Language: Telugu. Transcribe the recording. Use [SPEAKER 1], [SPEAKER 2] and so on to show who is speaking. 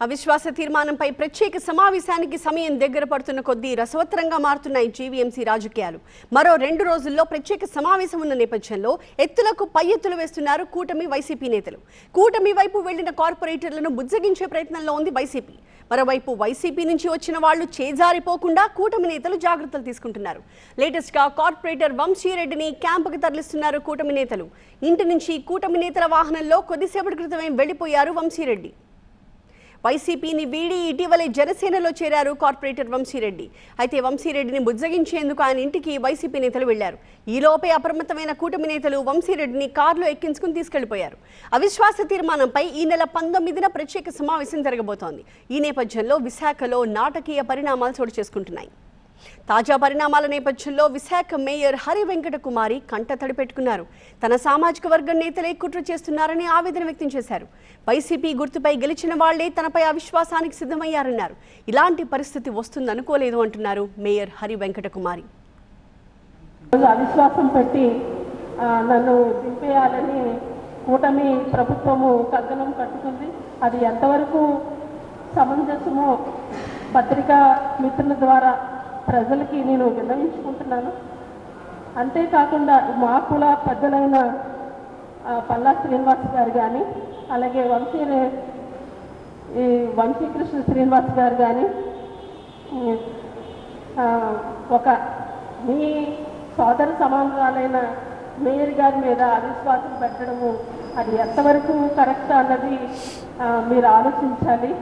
[SPEAKER 1] అవిశ్వాస తీర్మానంపై ప్రత్యేక సమావేశానికి సమయం దగ్గర పడుతున్న కొద్దీ రసవత్తరంగా మారుతున్నాయి జీవీఎంసీ రాజకీయాలు. మరో 2 రోజుల్లో ప్రత్యేక సమావేశం ఉన్న నేపథ్యంలో ఎత్తులకు పై ఎత్తులు వేస్తున్నారు కూటమి వైసీపీ నేతలు. కూటమి వైపు వెళ్లిన కార్పొరేటర్లను బుజ్జగించే ప్రయత్నంలో ఉంది వైసీపీ. మరోవైపు వైసీపీ నుంచి వచ్చిన వాళ్లు చేజారిపోకుండా కూటమి నేతలు జాగ్రత్తలు తీసుకుంటున్నారు. లేటెస్ట్ గా కార్పొరేటర్ వంశీరెడ్డిని క్యాంపుకు తరలిస్తున్నారు కూటమి నేతలు. ఇంటి నుంచి కూటమి నేతల వాహనంలో కొద్దిసేపటి క్రితమే వెళ్లిపోయారు వంశీరెడ్డి. వైసీపీని వీడి ఇటీవలే జనసేనలో చేరారు కార్పొరేటర్ వంశీరెడ్డి. అయితే వంశీరెడ్డిని బుజ్జగించేందుకు ఆయన ఇంటికి వైసీపీ నేతలు వెళ్లారు. ఈలోపే అప్రమత్తమైన కూటమి నేతలు వంశీరెడ్డిని కారులో ఎక్కించుకుని తీసుకెళ్లిపోయారు. అవిశ్వాస తీర్మానంపై ఈ నెల 19న ప్రత్యేక సమావేశం జరగబోతోంది. ఈ నేపథ్యంలో విశాఖలో నాటకీయ పరిణామాలు చోటు చేసుకుంటున్నాయి. తాజా పరిణామాల నేపథ్యంలో విశాఖ మేయర్ హరి వెంకట కుమారి కంటతడి పెట్టుకున్నారు. తన సామాజిక వర్గం నేతలే కుట్ర చేస్తున్నారని ఆవేదన వ్యక్తం చేశారు. వైసీపీ గుర్తుపై గెలిచిన వాళ్లే తనపై అవిశ్వాసానికి సిద్ధమయ్యారన్నారు. ఇలాంటి పరిస్థితి వస్తుందనుకోలేదు అంటున్నారు మేయర్ హరి వెంకట కుమారి.
[SPEAKER 2] అవిశ్వాసం పెట్టి నన్ను దింపేయాలని కూటమి ప్రభుత్వము కగ్గనం కట్టుకుంది. అది ఎంతవరకు సమంజసమో పత్రికా మిత్రుల ద్వారా ప్రజలకి నేను విన్నవించుకుంటున్నాను. అంతేకాకుండా మా కుల పెద్దలైన పల్లా శ్రీనివాస్ గారు కానీ, అలాగే వంశీకృష్ణ శ్రీనివాస్ గారు కానీ ఒక మీ సోదర సమానురాలైన మేయర్ గారి మీద అవిశ్వాసం పెట్టడము అది ఎంతవరకు కరెక్ట్ అన్నది మీరు ఆలోచించాలి.